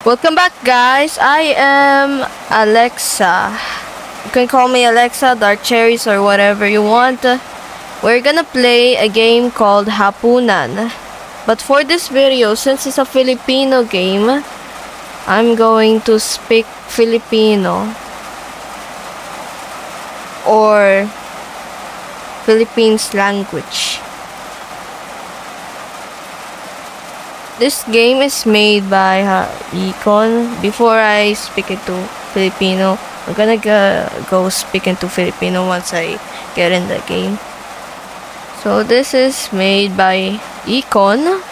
Welcome back, guys. I am Alexa. You can call me Alexa, Dark Cherries, or whatever you want. We're gonna play a game called Hapunan. But for this video, since it's a Filipino game, I'm going to speak Filipino or Philippines language. This game is made by Econ. Before I speak it to Filipino, I'm gonna go speak into Filipino once I get in the game. So this is made by Econ,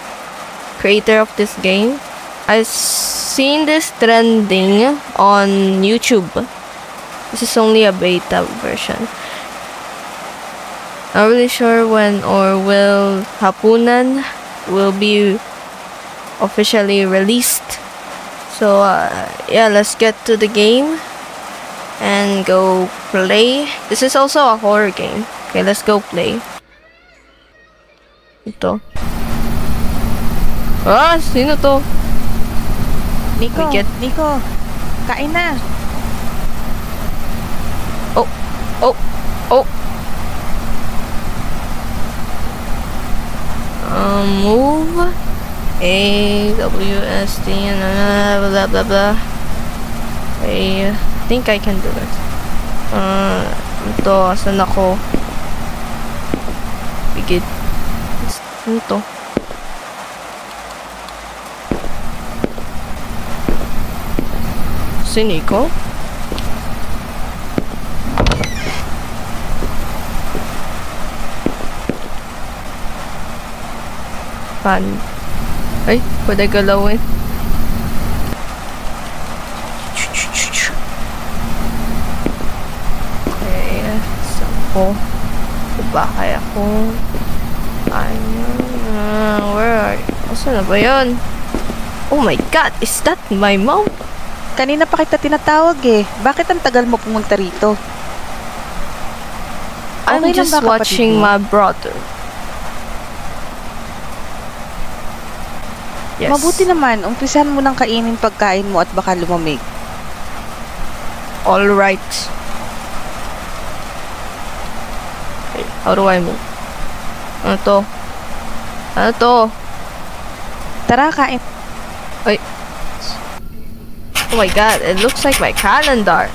creator of this game. I've seen this trending on YouTube. This is only a beta version. Not really sure when or will Hapunan will be officially released. So yeah, let's get to the game and go play. This is also a horror game. Okay, let's go play. Ito. Ah, sino to? Nico, kain na. Oh. Move. A, W, S, T, blah, blah, blah. I think I can do it. Ito, asan ako? Bigit. Ano to? Si Nico? Pan. Ay, pwede galawin. Okay, sampo. Bahay ako. Where are you? Asan na ba yun? Oh my god, is that my mom? Kanina pa kita tinatawag eh. Bakit ang tagal mo pumunta rito? I'm just watching my brother. Yes. Mabuti naman, umpisahan mo nang kainin pagkain mo at baka lumamig. Alright. Okay, how do I move? Ano to? Ano to? Tara, kain. Ay. Oh my god, it looks like my calendar.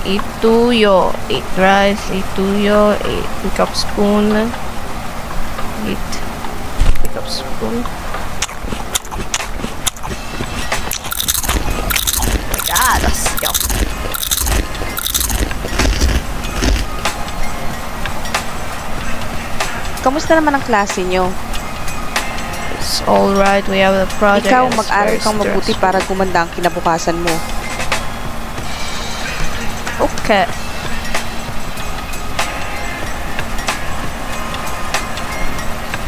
Eat tuyo, eat rice, eat tuyo, pick up spoon. Eat. Pick up spoon. Oh my god, let's go. Kamusta naman ang klase nyo? It's alright, we have a project. Ikaw, mag-aral kang mabuti para gumanda ang kinabukasan mo. Okay.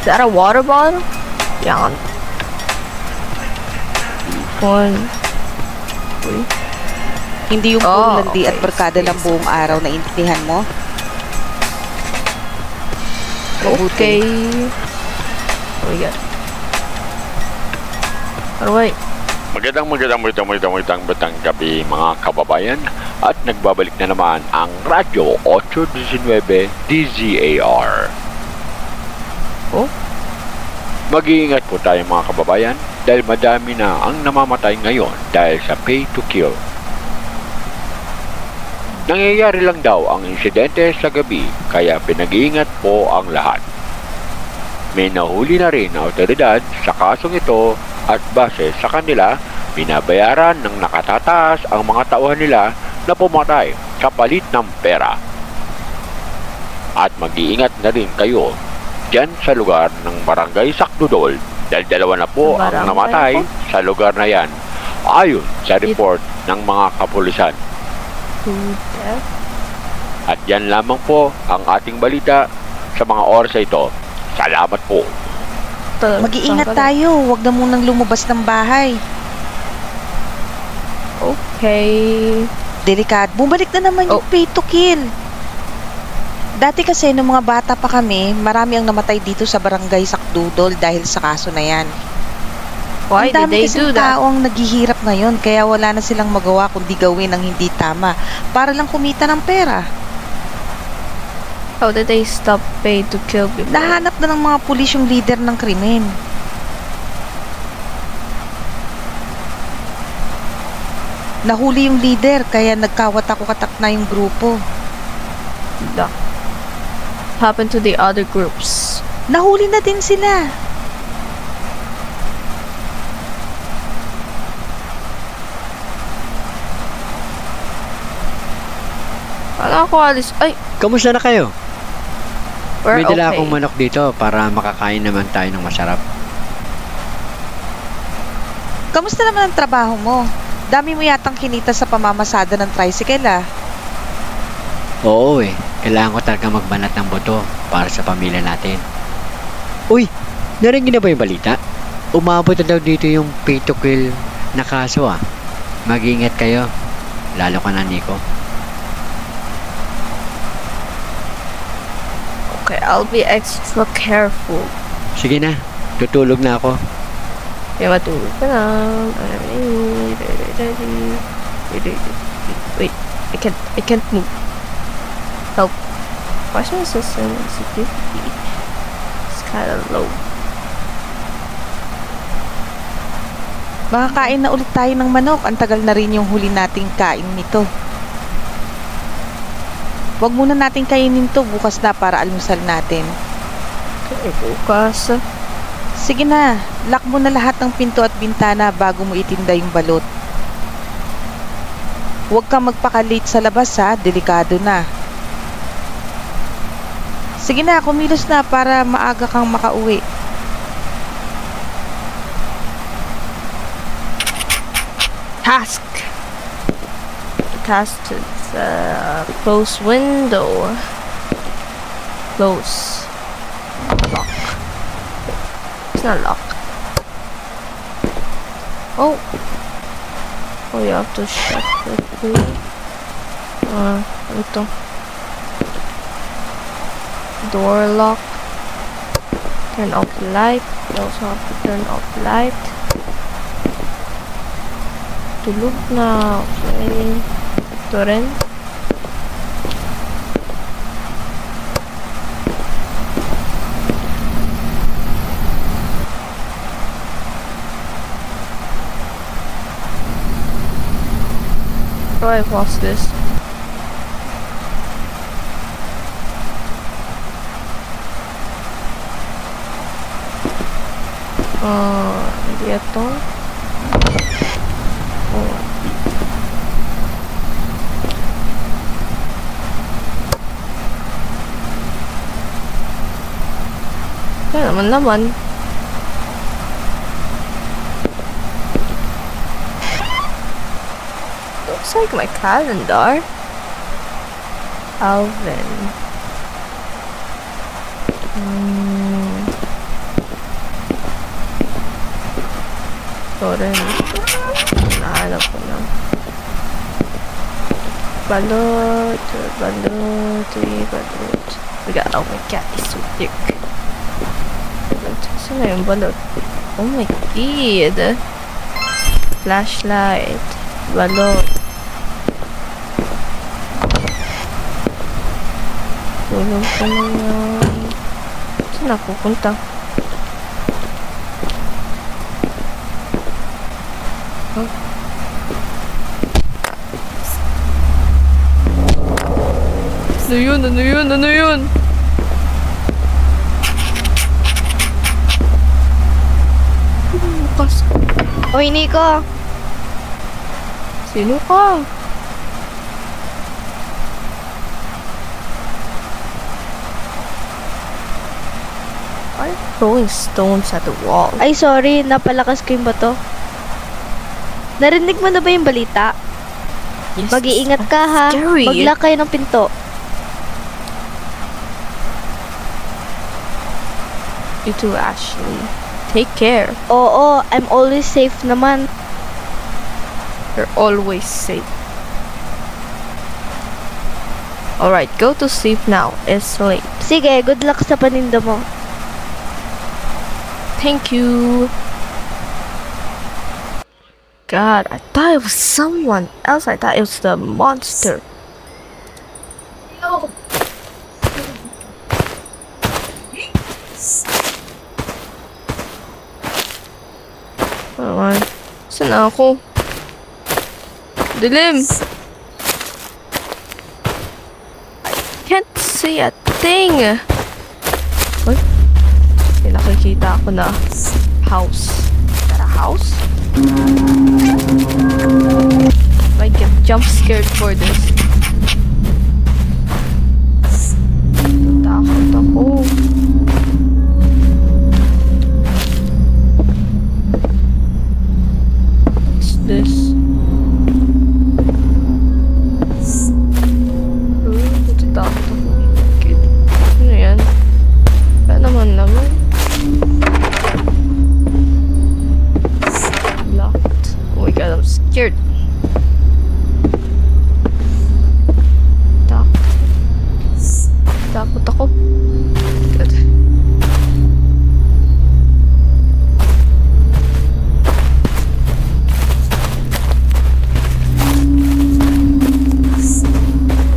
Is that a water bottle? Yan. One. Three. Hindi yung puro landi at okay. barkada ng buong araw na intindihan mo. Okay. Oh my god. Alright. Magandang gabi mga kababayan at nagbabalik na naman ang Radyo 819 DZAR. Oh? Mag-iingat po tayo mga kababayan dahil madami na ang namamatay ngayon dahil sa pay to kill. Nangyayari lang daw ang insidente sa gabi kaya pinag-iingat po ang lahat. May nahuli na rin na otoridad sa kasong ito at base sa kanila, binabayaran ng nakatataas ang mga tauhan nila na pumatay kapalit ng pera. At mag-iingat na rin kayo dyan sa lugar ng Barangay Sakdudol dahil dalawa na po ang namatay sa lugar na yan ayon sa report ng mga kapulisan. At yan lamang po ang ating balita sa mga oras ito. Salamat po. Mag-iingat tayo, huwag na munang lumabas ng bahay. Okay. Delikado. Bumalik na naman yung pay to kill. Dati kasi nung mga bata pa kami, marami ang namatay dito sa Barangay Sakdudol dahil sa kaso na yan. Why Ang did dami they kasing do that? tao ang naghihirap ngayon, kaya wala na silang magawa kundi gawin ang hindi tama para lang kumita ng pera. How did they stop pay to kill people? Nahanap na ng mga pulis yung leader ng krimen. Nahuli yung leader, kaya nagkawatak-watak na yung grupo. The happened to the other groups. Nahuli na din sila. Paano ako alis? Ay, Kamusta na kayo? we're May dala okay. akong manok dito para makakain naman tayo ng masarap. Kamusta naman ang trabaho mo? Dami mo yatang kinita sa pamamasada ng tricycle ah. Oo kailangan ko talaga magbanat ng boto para sa pamilya natin. Uy, narinig na ba yung balita? Umabot na daw dito yung pay to kill na kaso ah. Mag-iingat kayo, lalo ka na Nico. Okay, I'll be extra careful. Sige na, tutulog na ako. Kaya matulog ka na. Wait, I can't move. Help. Why is my sensitivity? It's kinda low. Makakain na ulit tayo ng manok. Ang tagal na rin yung huli nating kain nito. Huwag muna nating kainin to bukas na para almusal natin. Okay, bukas. Sige na, lock mo na lahat ng pinto at bintana bago mo itinda yung balot. Huwag kang magpaka-late sa labas ha, delikado na. Sige na, kumilos na para maaga kang makauwi. Task. Task to close window. Close. Lock. It's not locked. Oh. Oh, you have to shut the door. Ito. Door lock. Turn off the light. You also have to turn off the light. Tulog na. Okay. Ito rin. How do I pause this? Hindi ito. Oh. Kaya naman. Looks like my calendar. Alvin. Ito rin. Nahanap ko na. Balot. Oh my god, it's so thick. Saan na yung balot? Oh my god. Flashlight. Balot. Tulog ko na yan. Saan ako punta? Huh? Ano yun? Bukas. Oy, Nico! Sino ka? I'm throwing stones at the wall. Ay, sorry. Napalakas ko yung bato. Narinig mo na ba yung balita? Yes, Mag-iingat ka ha. scary. Mag-lock kayo ng pinto. You too, Ashley. Take care. Oo, I'm always safe naman. You're always safe. Alright, go to sleep now. It's late. Sige, good luck sa paninda mo. Thank you. God, I thought it was someone else. I thought it was the monster. Alright. Saan ako? Dilim! Can't see a thing! Uy, may nakikita ako na house. Is that a house? I get jump scared for this. Takot ako. What's this? Natatakot ako. Ano yan? Wala naman. Locked. Oh my god, I'm scared. Takot ako. Good.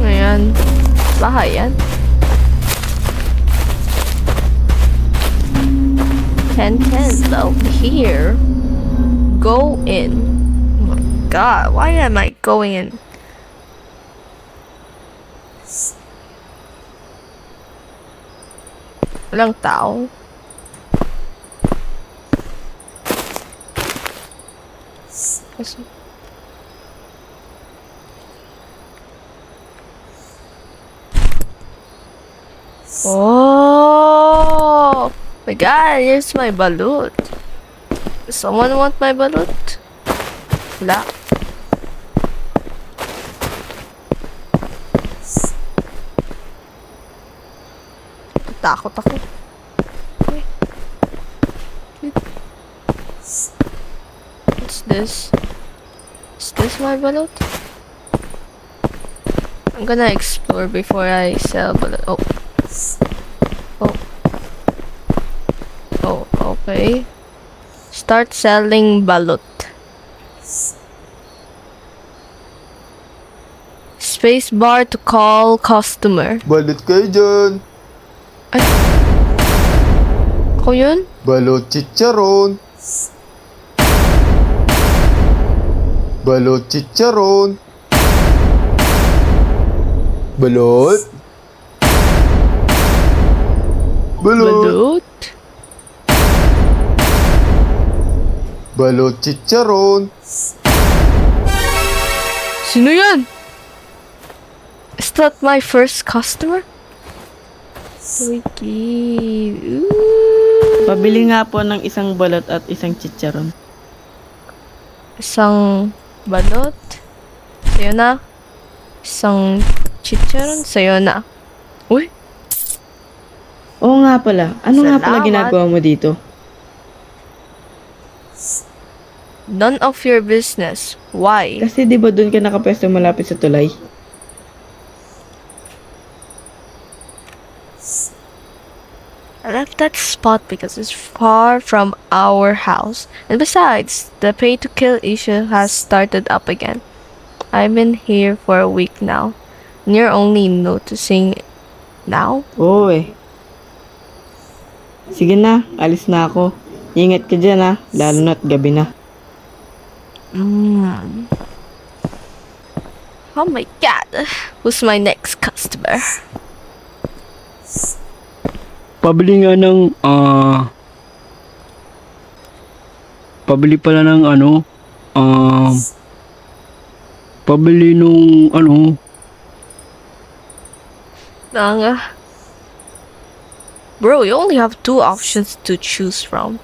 Ayan. Bahay yan. 10 low here. Go in. Oh my god, why am I going in? Walang tao. Kasi... Oh my god, here's my balut. Does someone want my balut? Wala. Takot ako. Okay. What's this? Is this my balut? I'm gonna explore before I sell balut. Oh. Oh. Oh, okay. Start selling balut. Space bar to call customer. Balot kayo dyan. Ay. Ako yun? Balot chicharon. Balot chicharon. Balot. Balot. Balut? Balot chicharon. Sino yan? Is that my first customer? Wiki. Pabili nga po ng isang balot at isang chicharon. Isang balot. Sa'yo na. Isang chicharon. Sa'yo na. Uy. Oo nga pala. Ano nga pala Salamat. ginagawa mo dito? None of your business. Why? Kasi di ba doon ka nakapwesto malapit sa tulay? I left that spot because it's far from our house. And besides, the pay to kill issue has started up again. I've been here for a week now. And you're only noticing now? Oo eh. Sige na, alis na ako. Ingat ka dyan ha, lalo na't gabi na. Oh my god. Who's my next customer? Pabili nga ng, pabili pala ng pabili nung, Nanga. Bro, you only have 2 options to choose from.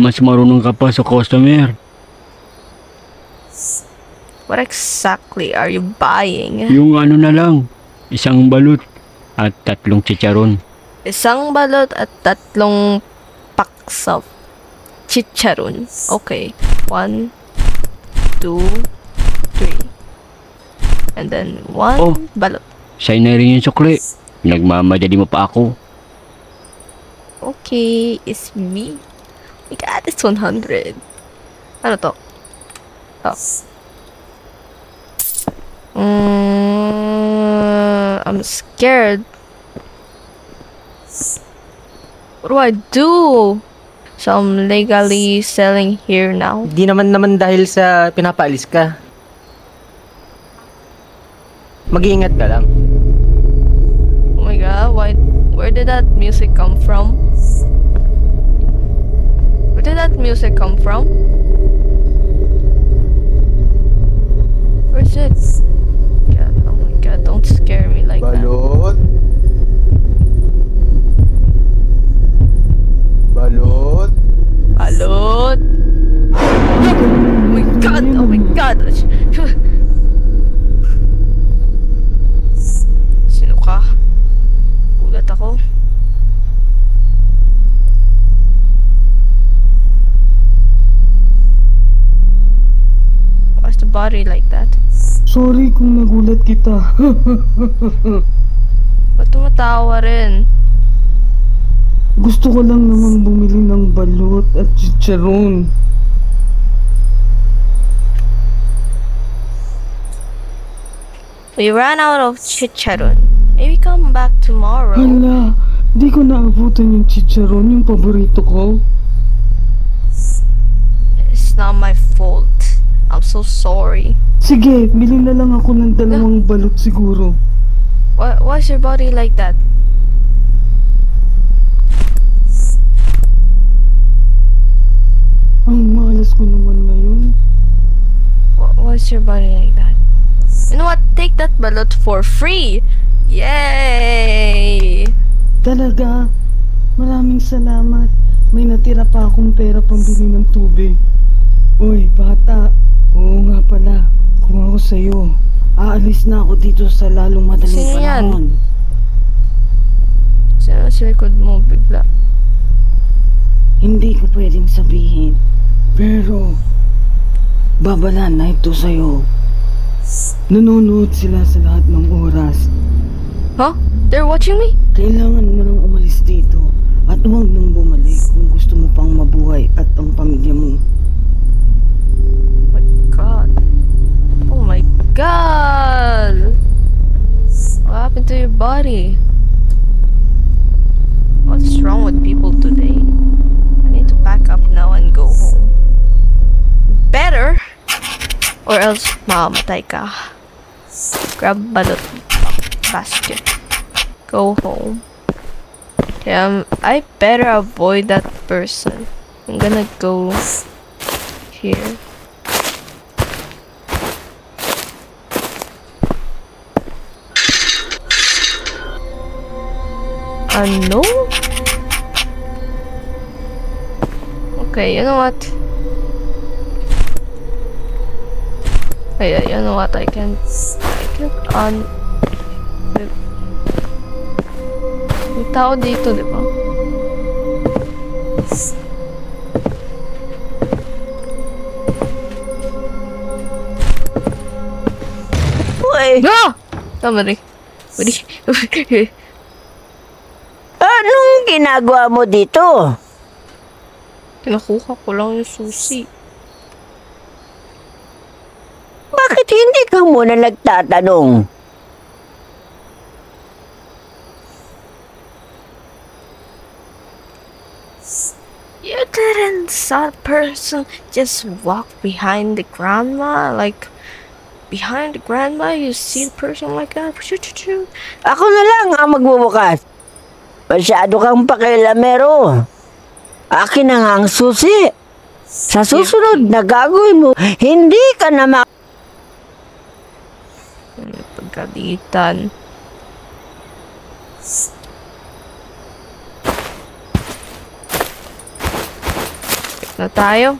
mas marunong ka pa sa customer. What exactly are you buying? Yung na lang, isang balut at 3 chicharon. Isang balot at 3 packs of chicharon. Okay. 1, 2, 3. And then 1 Oh. balot. Sa'yo na rin yung sukli. Nagmamadali mo pa ako. Okay, it's me. We got this 100. Ano to? I'm scared. What do I do? So I'm legally selling here now. Di naman dahil sa pinapaalis ka. Mag-iingat ka lang. Oh my god, where did that music come from? Where did that music come from? Where's it? God, oh my god, don't scare me like that. Balot. Balot. Balot! Oh my god! Oh my god! Sino ka? Ulat ako. Why's the body like that? Sorry kung nagulat kita. Ba't tumatawa rin? Gusto ko lang namang bumili ng balot at chicharon. We ran out of chicharon. Maybe come back tomorrow. Hala, di ko naabutan yung chicharon, yung paborito ko. It's not my fault. I'm so sorry. Sige, bili na lang ako ng 2 balot siguro. Why's your body like that? Ang malas ko naman ngayon. Why's your body like that? You know what? Take that balot for free! Yay! Talaga, maraming salamat. May natira pa akong pera pambili ng tubig. Uy, bata. Oo nga pala, kung ako sa'yo, aalis na ako dito sa lalong madaling Sino yan? panahon. Sino sa likod mo bigla? Hindi ko pwedeng sabihin. Pero, babala na ito sa'yo. Nanonood sila sa lahat ng oras. Huh? They're watching me? Kailangan mo nang umalis dito at huwag nang bumalik kung gusto mo pang mabuhay at ang pamilya mo. God. Oh my god! What happened to your body? What's wrong with people today? I need to pack up now and go home. Better! Or else mamamatay ka. Grab balot basket. Go home. I better avoid that person. I'm gonna go here. Ano? Okay, you know what? Hey, you know what? I can on. May tao dito, di ba? Uy, Ah! Tama rin. anong ginagawa mo dito? Kinakuha ko lang yung susi. Bakit hindi ka muna nagtatanong? You didn't saw a person just walk behind the grandma, like behind the grandma. You see the person like that. Ako na lang ang magbubukas. Masyado kang pakialamero. Akin na nga ang susi. Sa susunod na gagawin mo, hindi ka na Pagkalitan. Na tayo.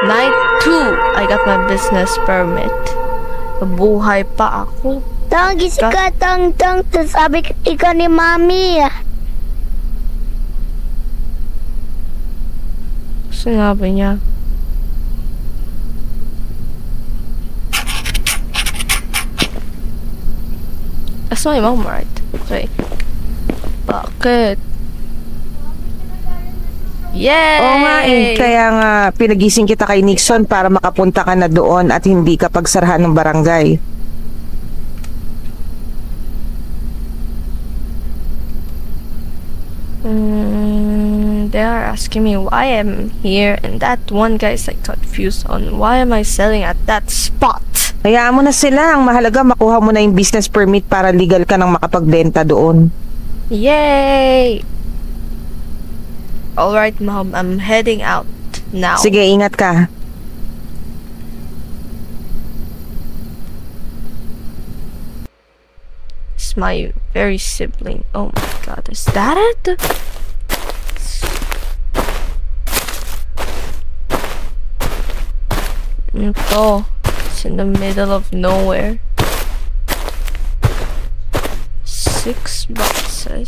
Night 2, I got my business permit. Mabuhay pa ako. Tanggi si Katang sabi ikaw ni Mami. Sinabi niya. That's my mom, right? Okay. Bakit? Yay! Oo nga eh. Kaya nga pinagising kita kay Nixon para makapunta ka na doon at hindi ka pagsarahan ng barangay. They are asking me why I'm here, and that one guy is like confused on why am I selling at that spot. Hayaan mo na sila. Ang mahalaga makuha mo na yung business permit para legal ka nang makapagbenta doon. Yay! Alright, Mom, I'm heading out now. Sige, ingat ka. It's my very sibling. Oh my god, is that it? Ito. It's in the middle of nowhere. 6 boxes.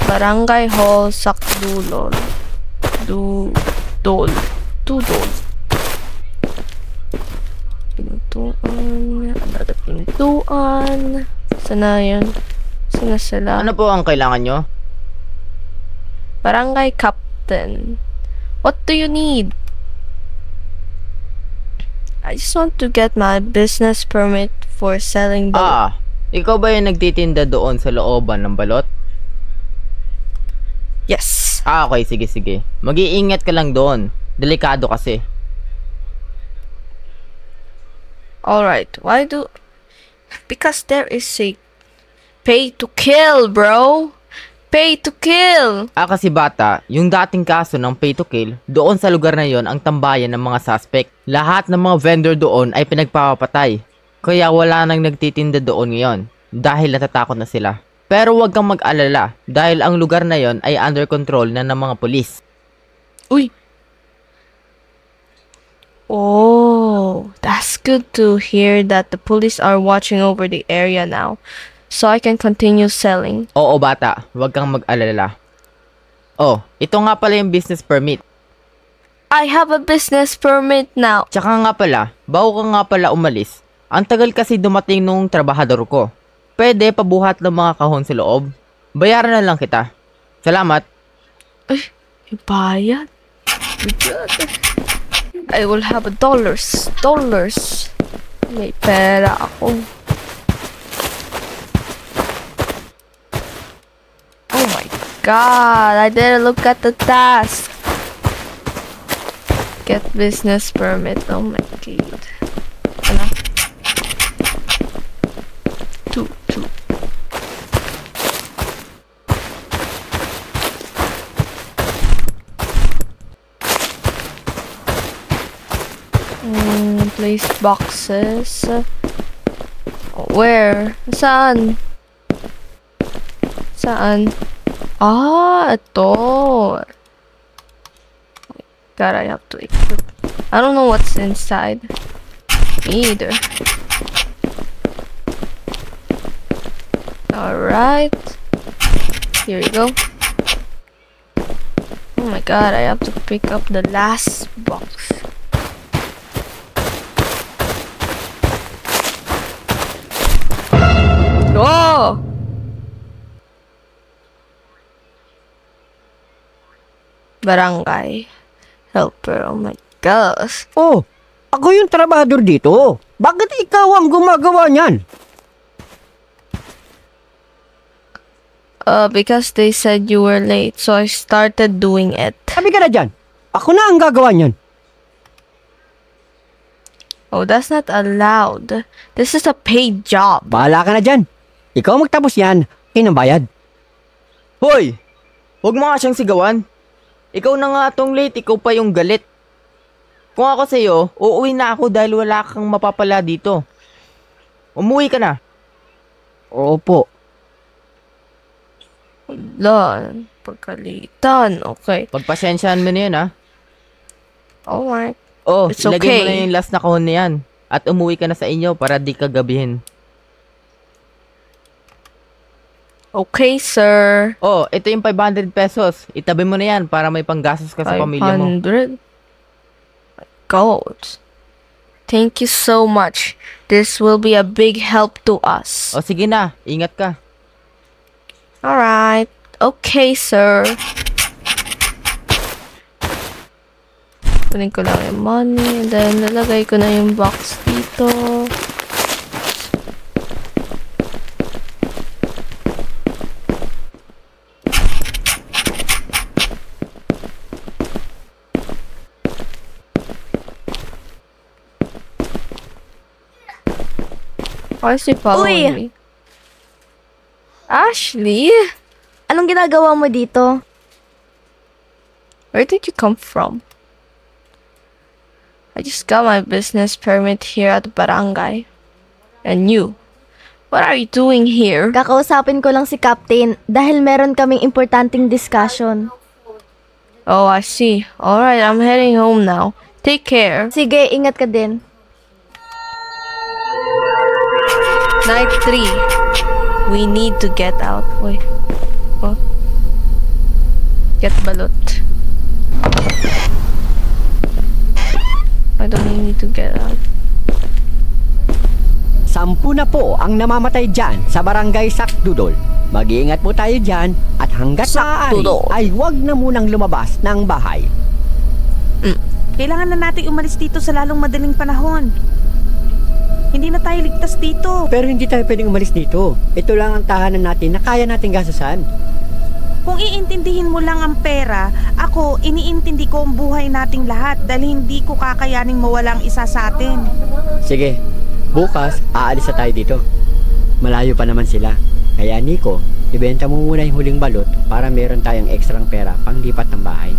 Barangay Hall, Sakdulol. Dudol. Pintuan. Another pintuan. Sana yun? Sana sila? Ano po ang kailangan nyo? Barangay Captain. What do you need? I just want to get my business permit for selling balot. Ikaw ba yung nagtitinda doon sa looban ng balot? Yes. Okay, sige. Mag-iingat ka lang doon. Delikado kasi. Alright, why do... Because there is a pay to kill, bro. Pay to kill. Kasi bata, yung dating kaso ng pay to kill, doon sa lugar na yon ang tambayan ng mga suspect. Lahat ng mga vendor doon ay pinagpapatay. Kaya wala nang nagtitinda doon ngayon dahil natatakot na sila. Pero huwag kang mag-alala dahil ang lugar na yon ay under control na ng mga pulis. Uy! Oh, that's good to hear that the police are watching over the area now. So I can continue selling. Oo bata, huwag kang mag-alala. Oh, ito nga pala yung business permit. I have a business permit now. Tsaka nga pala, bago ka nga pala umalis, ang tagal kasi dumating nung trabahador ko. Pwede pabuhat ng mga kahon sa loob. Bayaran na lang kita. Salamat. Ay, bayad. I will have dollars. May pera ako. Oh my god, I didn't look at the task. Get business permit. Oh my god. Ano? 2. Place boxes. Where? Saan? Ito. God, I have to equip. I don't know what's inside. Me either. Alright. Here we go. Oh my god, I have to pick up the last box. Oh! Barangay helper. Oh my gosh. Oh, ako yung trabahador dito. Bakit ikaw ang gumagawa niyan? Because they said you were late, so I started doing it. Sabi ka na dyan. Ako na ang gagawa niyan. Oh, that's not allowed. This is a paid job. Bahala ka na dyan. Ikaw magtapos yan. Bayad. Hoy! Huwag mo nga siyang sigawan. Ikaw na nga tong late, ikaw pa yung galit. Kung ako sa'yo, uuwi na ako dahil wala kang mapapala dito. Umuwi ka na. Opo. Wala. Pagkalitan. Okay. Pagpasensyaan mo na yun, ha? Alright. Oh, It's ilagay mo okay. na yung last na kahon na yan. At umuwi ka na sa inyo para di ka gabihin. Okay, sir. Oh, ito yung 500 pesos. Itabi mo na yan para may panggastos ka sa pamilya mo. 500? My God. Thank you so much. This will be a big help to us. O sige na, ingat ka. Alright. Okay, sir. Kunin ko lang yung money. And then, nalagay ko na yung box dito. Why is he following me? Ashley? Anong ginagawa mo dito? Where did you come from? I just got my business permit here at the barangay. And you? What are you doing here? Kakausapin ko lang si Captain dahil meron kaming importanteng discussion. Oh, I see. Alright, I'm heading home now. Take care. Sige, ingat ka din. Night 3. We need to get out. Wait. Oh. Get balot. Why don't we need to get out? 10 na po ang namamatay dyan sa barangay Sakdudol. Mag-iingat po tayo dyan at hanggat maaari ay huwag na munang lumabas ng bahay. Kailangan na natin umalis dito sa lalong madaling panahon. Hindi na tayo ligtas dito. Pero hindi tayo pwedeng umalis dito. Ito lang ang tahanan natin na kaya nating gastusan. Kung iintindihin mo lang ang pera, ako iniintindi ko ang buhay nating lahat dahil hindi ko kakayaning mawalang isa sa atin. Sige, bukas aalis na tayo dito. Malayo pa naman sila. Kaya Nico, ibenta mo muna yung huling balot para meron tayong ekstrang pera panglipat ng bahay.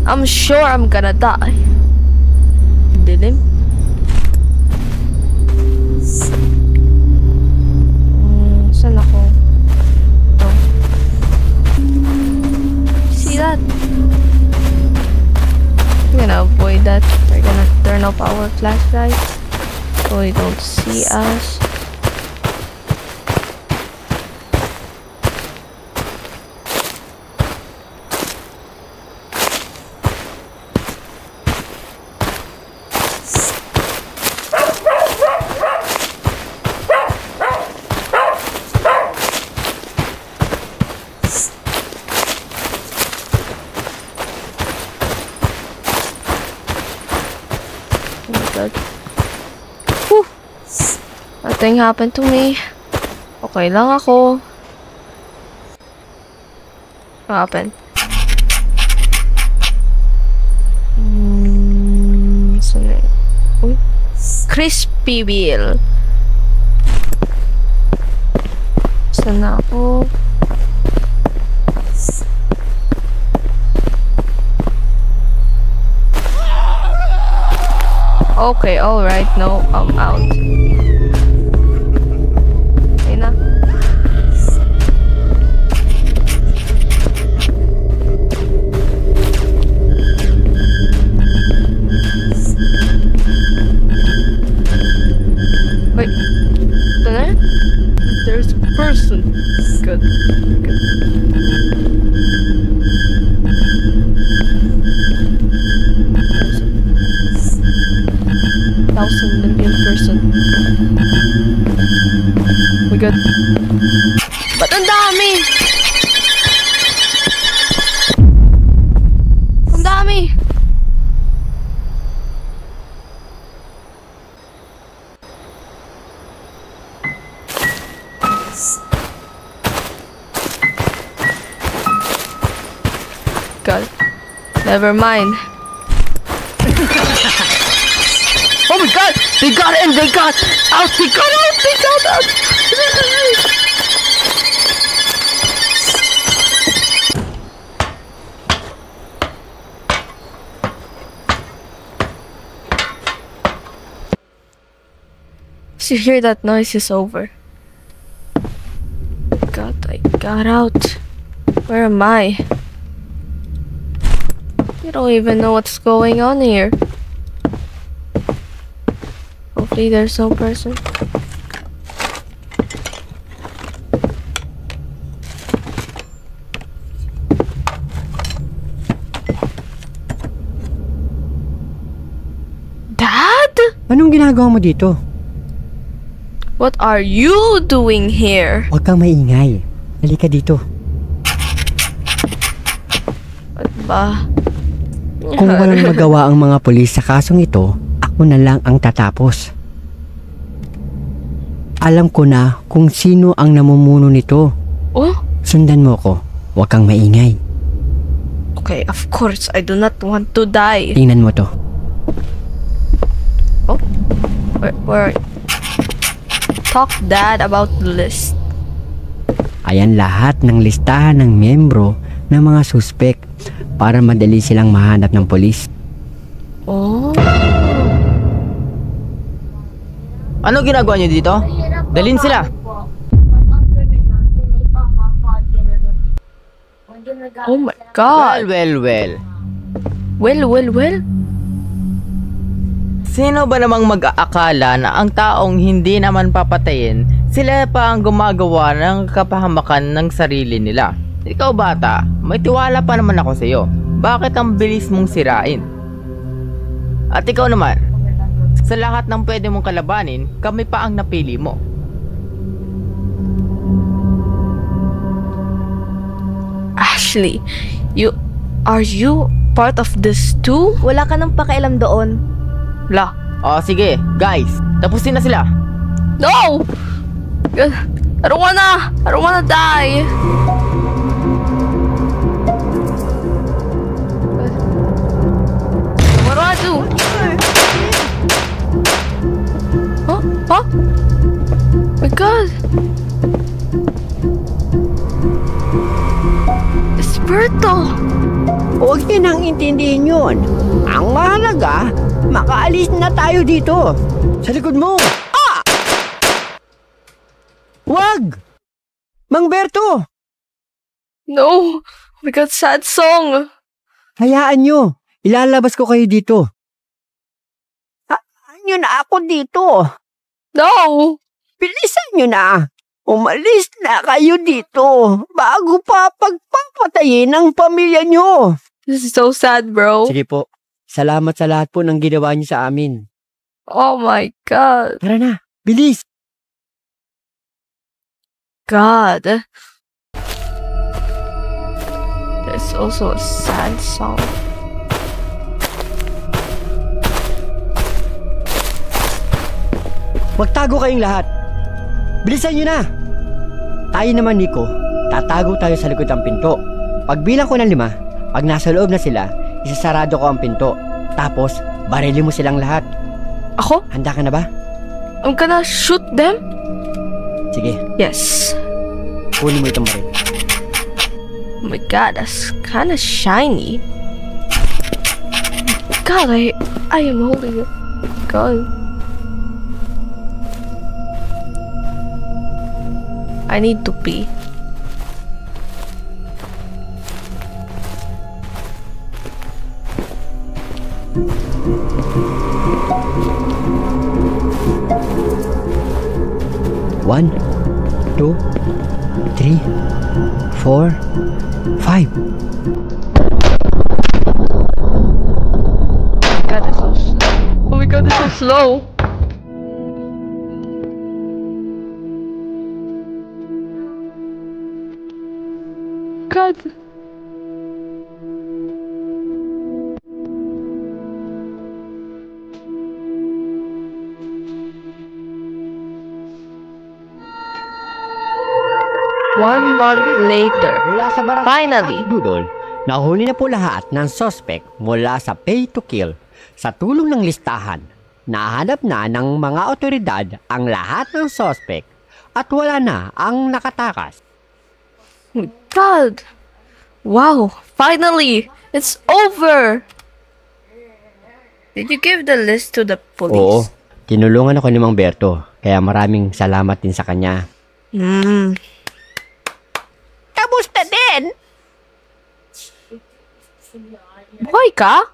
I'm sure I'm gonna die. Dilim. Saan ako? Ito. See that? I'm gonna avoid that. We're gonna turn off our flashlights so they don't see us. Nothing happened to me. Okay lang ako. What happened? Uy. Crispy Bill. Saan na ako? Okay, alright. No, I'm out. Ayun na. Wait. Ito na? There's a person. Good. Good. Thousand million person. We good. Ba't ang dami? Ang dami! God. Never mind. Oh my god! They got in! They got out! They got out! They got out! So you hear that noise is over. God, I got out. Where am I? You don't even know what's going on here. Hopefully there's no person. Anong ginagawa mo dito? What are you doing here? Huwag kang maingay. Halika dito. What ba? Kung walang magawa ang mga pulis sa kasong ito, ako na lang ang tatapos. Alam ko na kung sino ang namumuno nito. Oh? Sundan mo ko. Huwag kang maingay. Okay, of course. I do not want to die. Tingnan mo to. Oh? Where? Talk, Dad, about the list. Ayan lahat ng listahan ng miyembro ng mga suspek para madali silang mahanap ng polis. Oh? Ano ginagawa niyo dito? Dalhin sila. Oh my God. Well. Well. Sino ba namang mag-aakala na ang taong hindi naman papatayin, sila pa ang gumagawa ng kapahamakan ng sarili nila? Ikaw bata, may tiwala pa naman ako sa iyo. Bakit ang bilis mong sirain? At ikaw naman, sa lahat ng pwede mong kalabanin, kami pa ang napili mo. Ashley, are you part of this too? Wala ka nang pakialam doon. La. Oh, sige, guys, tapusin na sila. No! I don't wanna die. What do I do? Huh? My God. Esperto. Huwag niyo nang intindihin yun. Ang mahalaga, makaalis na tayo dito. Sa likod mo! Wag! Mang Berto! No. Oh my God, sad song. Hayaan nyo. Ilalabas ko kayo dito. Nyo na ako dito. No. Bilisan nyo na. Umalis na kayo dito bago pa pagpapatayin ng pamilya nyo. This is so sad, bro. Sige po. Salamat sa lahat po ng ginawa niyo sa amin. Oh my God. Tara na. Bilis. God. There's also a sad song. Magtago kayong lahat. Bilisan nyo na. Tayo naman, Nico. Tatago tayo sa likod ng pinto. Pagbilang ko ng 5, pag nasa loob na sila, isasarado ko ang pinto. Tapos, barilin mo silang lahat. Ako? Handa ka na ba? I'm gonna shoot them? Sige. Yes. Kunin mo itong baril. Oh my God, that's kinda shiny. God, I am holding it. God. I need to pee. One, 2, 3, 4, 5. Oh my God, it's so slow. God. One month later. Finally. Dudol, nahuli na po lahat ng suspect mula sa pay to kill. Sa tulong ng listahan, nahanap na ng mga otoridad ang lahat ng suspect at wala na ang nakatakas. God! Wow! Finally! It's over! Did you give the list to the police? Oo. Tinulungan ako ni Mang Berto, kaya maraming salamat din sa kanya. Kamusta din? Buhay ka?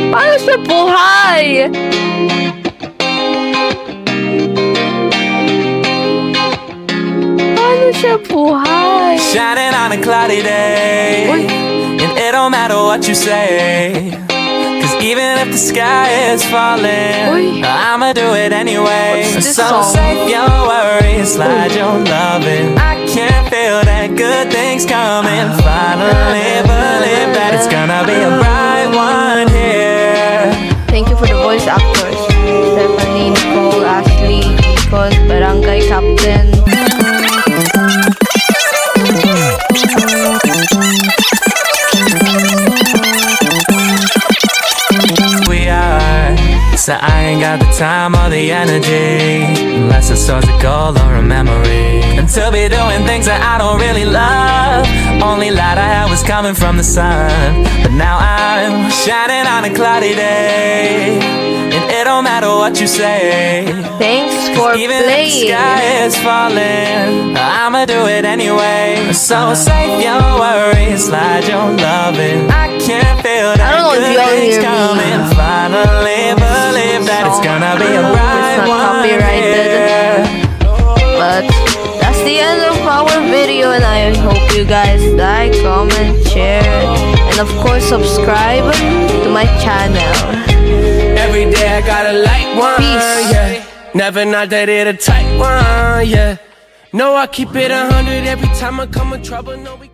Paano siya buhay? Paano siya buhay? Shining on a cloudy day, and it don't matter what you say, 'cause even if the sky is falling, I'ma do it anyway. So save your worries, slide your loving. I can feel that good things coming. Finally believe that it's gonna be a bright one here. Thank you for the voice actors. Stephanie, Nicole, Ashley, Nicole, Barangay Captain. So I ain't got the time or the energy, unless it's towards a goal or a memory. And to be doing things that I don't really love. Only light I had was coming from the sun, but now I'm shining on a cloudy day, and it don't matter what you say. Thanks for even playing. If the sky is falling, I'ma do it anyway. So save your worries, slide your loving. I can feel that good things coming. Finally believe that it's gonna be a bright one here. But that's the end of our video, and I hope you guys like, comment, share, and of course subscribe to my channel. Every day I gotta light one. Peace. Yeah. Never not that it a tight one. Yeah. No, I keep it 100 every time I come in trouble. No, we